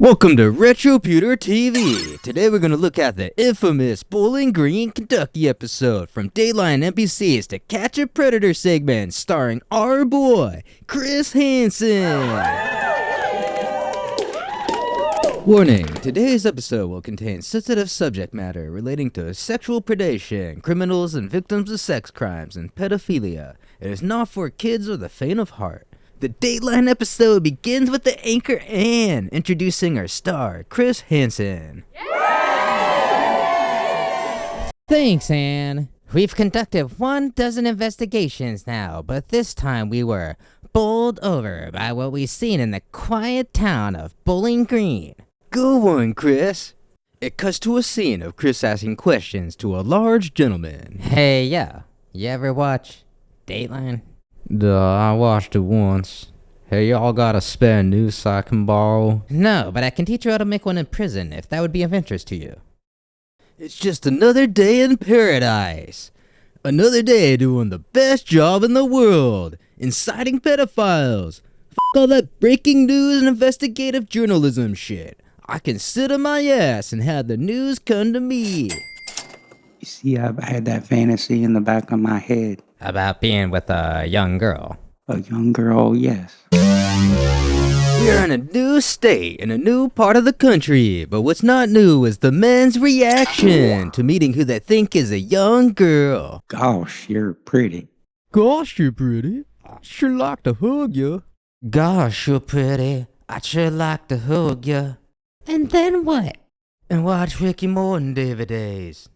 Welcome to RetroPuter TV. Today we're going to look at the infamous Bowling Green, Kentucky episode from Dateline NBC's To Catch a Predator segment starring our boy, Chris Hansen. Warning, today's episode will contain sensitive subject matter relating to sexual predation, criminals and victims of sex crimes, and pedophilia. It is not for kids or the faint of heart. The Dateline episode begins with the anchor Ann introducing our star, Chris Hansen. Thanks, Ann. We've conducted 12 investigations now, but this time we were bowled over by what we've seen in the quiet town of Bowling Green. Good one, Chris. It cuts to a scene of Chris asking questions to a large gentleman. Hey, you ever watch Dateline? Duh, I watched it once. Hey, y'all got a spare noose I can borrow? No, but I can teach you how to make one in prison, if that would be of interest to you. It's just another day in paradise. Another day doing the best job in the world, inciting pedophiles. F*** all that breaking news and investigative journalism shit. I can sit on my ass and have the news come to me. You see, I've had that fantasy in the back of my head. About being with a young girl. A young girl, yes. We're in a new state, in a new part of the country, but what's not new is the men's reaction to meeting who they think is a young girl. Gosh, you're pretty. Gosh, you're pretty. I'd sure like to hug you. Gosh, you're pretty. I'd sure like to hug you. And then what? And watch Ricky Morton DVDs.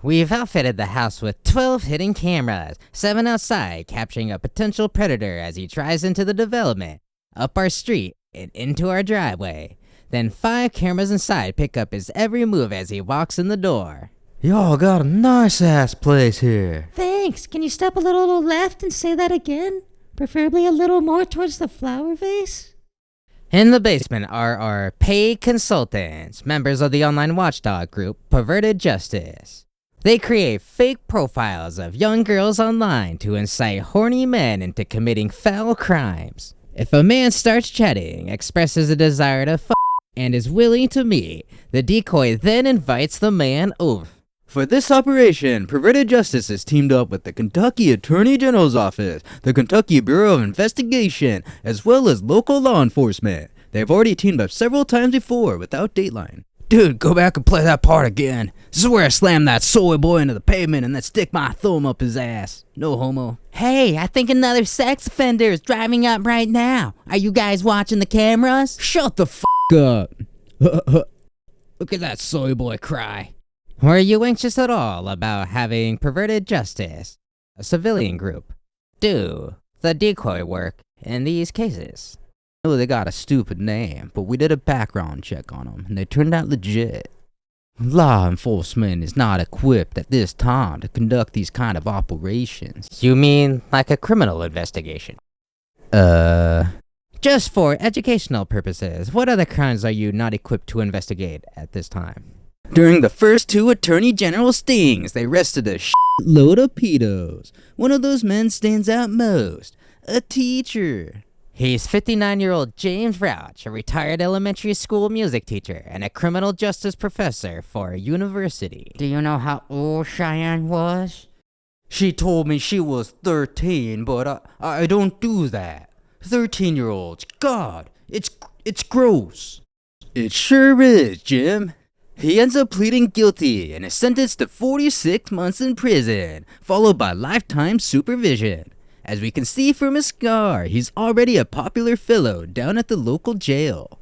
We've outfitted the house with 12 hidden cameras, 7 outside capturing a potential predator as he drives into the development, up our street, and into our driveway. Then 5 cameras inside pick up his every move as he walks in the door. Y'all got a nice-ass place here. Thanks. Can you step a little to the left and say that again? Preferably a little more towards the flower vase? In the basement are our paid consultants, members of the online watchdog group, Perverted Justice. They create fake profiles of young girls online to incite horny men into committing foul crimes. If a man starts chatting, expresses a desire to f***, and is willing to meet, the decoy then invites the man over. For this operation, Perverted Justice has teamed up with the Kentucky Attorney General's Office, the Kentucky Bureau of Investigation, as well as local law enforcement. They've already teamed up several times before without Dateline. Dude, go back and play that part again. This is where I slam that soy boy into the pavement and then stick my thumb up his ass. No homo. Hey, I think another sex offender is driving up right now. Are you guys watching the cameras? Shut the f*** up. Look at that soy boy cry. Were you anxious at all about having Perverted Justice, a civilian group, do the decoy work in these cases? I know they got a stupid name, but we did a background check on them, and they turned out legit. Law enforcement is not equipped at this time to conduct these kind of operations. You mean like a criminal investigation? Just for educational purposes, what other crimes are you not equipped to investigate at this time? During the first 2 Attorney General stings, they arrested a load of pedos. One of those men stands out most, a teacher. He's 59-year-old James Rauch, a retired elementary school music teacher and a criminal justice professor for a university. Do you know how old Cheyenne was? She told me she was 13, but I don't do that. 13-year-olds, God, it's gross. It sure is, Jim. He ends up pleading guilty and is sentenced to 46 months in prison, followed by lifetime supervision. As we can see from his scar, he's already a popular fellow down at the local jail.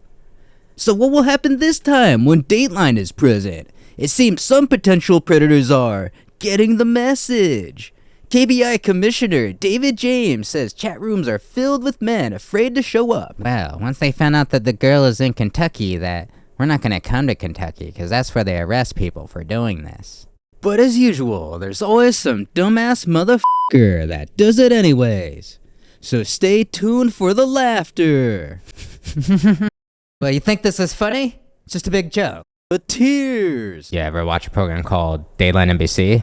So what will happen this time when Dateline is present? It seems some potential predators are getting the message. KBI Commissioner David James says chat rooms are filled with men afraid to show up. Well, once they found out that the girl is in Kentucky, that we're not going to come to Kentucky because that's where they arrest people for doing this. But as usual, there's always some dumbass motherfucker that does it anyways. So stay tuned for the laughter. Well, you think this is funny? It's just a big joke. The tears. You ever watch a program called Dateline NBC?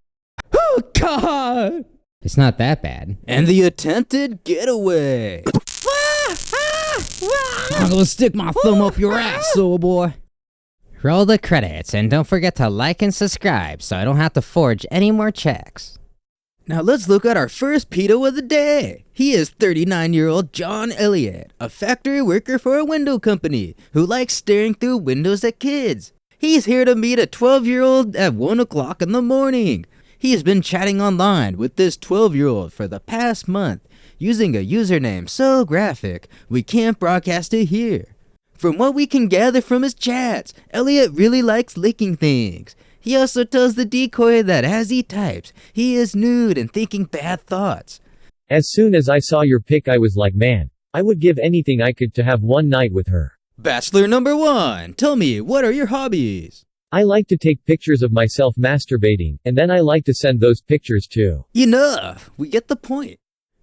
Oh, God. It's not that bad. And the attempted getaway. I'm gonna stick my thumb up your ass, soul boy. Roll the credits, and don't forget to like and subscribe so I don't have to forge any more checks. Now let's look at our first pedo of the day. He is 39-year-old John Elliott, a factory worker for a window company who likes staring through windows at kids. He's here to meet a 12-year-old at 1 o'clock in the morning. He has been chatting online with this 12-year-old for the past month, using a username so graphic we can't broadcast it here. From what we can gather from his chats, Elliott really likes licking things. He also tells the decoy that as he types, he is nude and thinking bad thoughts. As soon as I saw your pic I was like, man, I would give anything I could to have one night with her. Bachelor number 1, tell me, what are your hobbies? I like to take pictures of myself masturbating, and then I like to send those pictures too. Enough! We get the point.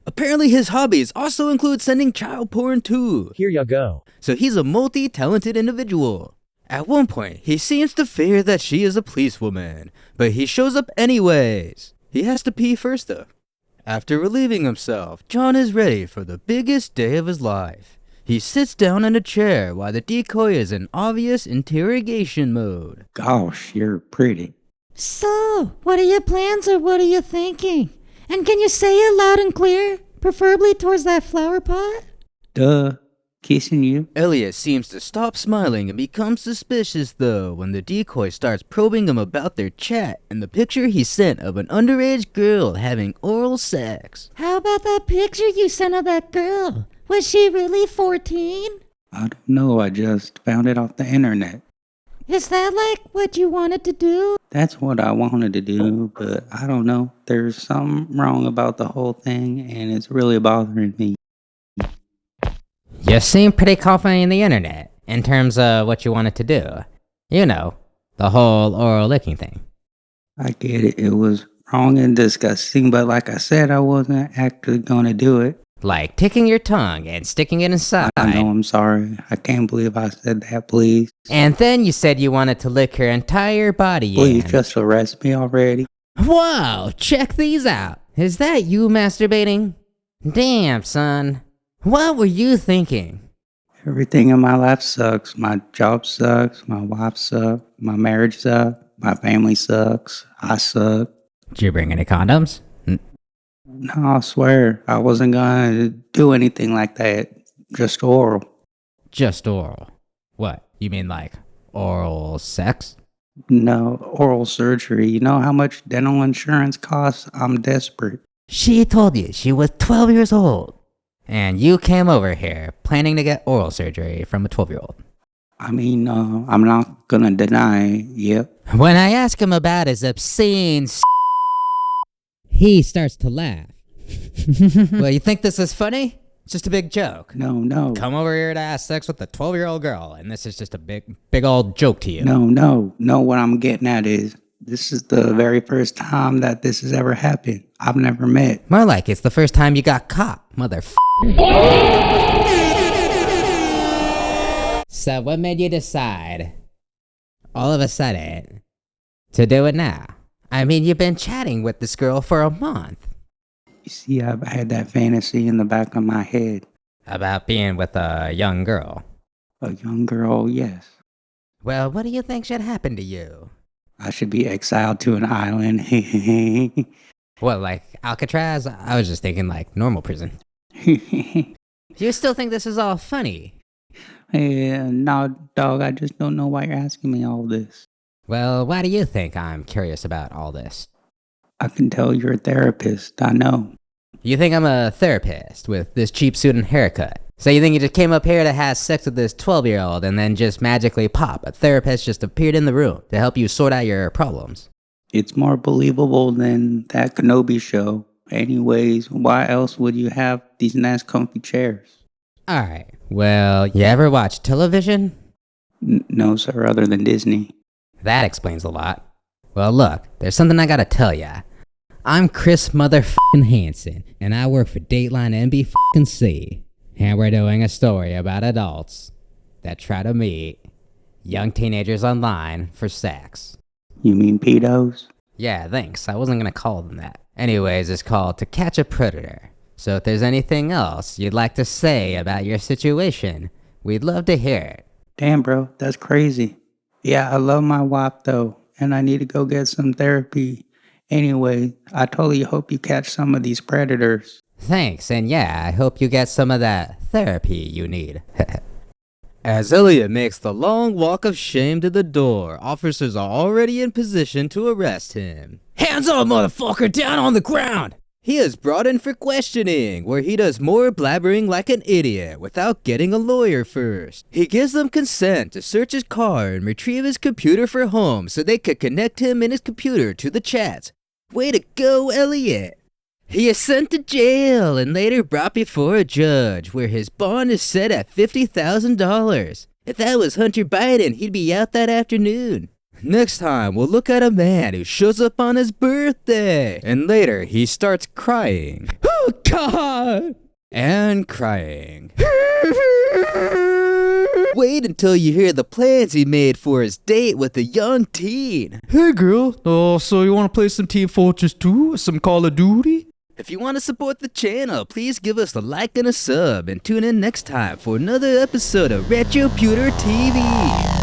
Apparently his hobbies also include sending child porn too. Here ya go. So he's a multi-talented individual. At one point, he seems to fear that she is a policewoman, but he shows up anyways. He has to pee first though. After relieving himself, John is ready for the biggest day of his life. He sits down in a chair while the decoy is in obvious interrogation mode. Gosh, you're pretty. So, what are your plans or what are you thinking? And can you say it loud and clear? Preferably towards that flower pot? Duh. Kissing you? Elliott seems to stop smiling and becomes suspicious though when the decoy starts probing him about their chat and the picture he sent of an underage girl having oral sex. How about that picture you sent of that girl? Was she really 14? I don't know, I just found it off the internet. Is that like what you wanted to do? That's what I wanted to do, but I don't know. There's something wrong about the whole thing, and it's really bothering me. You seem pretty confident in the internet, in terms of what you wanted to do. You know, the whole oral licking thing. I get it. It was wrong and disgusting, but like I said, I wasn't actually gonna do it. Like taking your tongue and sticking it inside. I know, I'm sorry. I can't believe I said that, please. And then you said you wanted to lick her entire body Please, in. just arrest me already. Whoa, check these out. Is that you masturbating? Damn, son. What were you thinking? Everything in my life sucks. My job sucks. My wife sucks. My marriage sucks. My family sucks. I suck. Did you bring any condoms? No, I swear, I wasn't gonna do anything like that. Just oral. Just oral. What? You mean like oral sex? No, oral surgery. You know how much dental insurance costs? I'm desperate. She told you she was 12 years old. And you came over here planning to get oral surgery from a 12-year-old. I mean, I'm not gonna deny, yep. When I ask him about his obscene he starts to laugh. Well, you think this is funny? It's just a big joke. No. Come over here to have sex with a 12-year-old girl, and this is just a big old joke to you. No, what I'm getting at is, this is the very first time that this has ever happened. I've never met. More like it's the first time you got caught, So what made you decide, all of a sudden, to do it now? I mean, you've been chatting with this girl for a month. You see, I've had that fantasy in the back of my head. About being with a young girl. A young girl, yes. Well, what do you think should happen to you? I should be exiled to an island. What, like Alcatraz? I was just thinking like normal prison. You still think this is all funny? Yeah, no, dog, I just don't know why you're asking me all this. Well, why do you think I'm curious about all this? I can tell you're a therapist, I know. You think I'm a therapist with this cheap suit and haircut? So you think you just came up here to have sex with this 12-year-old and then just magically pop, a therapist just appeared in the room to help you sort out your problems? It's more believable than that Kenobi show. Anyways, why else would you have these nice comfy chairs? Alright, well, you ever watch television? No, sir, other than Disney. That explains a lot. Well, look, there's something I gotta tell ya. I'm Chris Hansen, and I work for Dateline NBC. And we're doing a story about adults that try to meet young teenagers online for sex. You mean pedos? Yeah, thanks. I wasn't gonna call them that. Anyways, it's called To Catch a Predator. So if there's anything else you'd like to say about your situation, We'd love to hear it. Damn, bro, that's crazy. Yeah, I love my wife, though, and I need to go get some therapy. Anyway, I totally hope you catch some of these predators. Thanks, and yeah, I hope you get some of that therapy you need. As Elliott makes the long walk of shame to the door, officers are already in position to arrest him. Hands up, motherfucker, down on the ground! He is brought in for questioning, where he does more blabbering like an idiot without getting a lawyer first. He gives them consent to search his car and retrieve his computer for home so they could connect him and his computer to the chats. Way to go, Elliott! He is sent to jail and later brought before a judge, where his bond is set at $50,000. If that was Hunter Biden, he'd be out that afternoon. Next time, we'll look at a man who shows up on his birthday, and later he starts crying. Oh, God! And crying. Wait until you hear the plans he made for his date with a young teen. Hey girl, so you want to play some Team Fortress 2? Some Call of Duty? If you want to support the channel, please give us a like and a sub, and tune in next time for another episode of RetroPuter TV.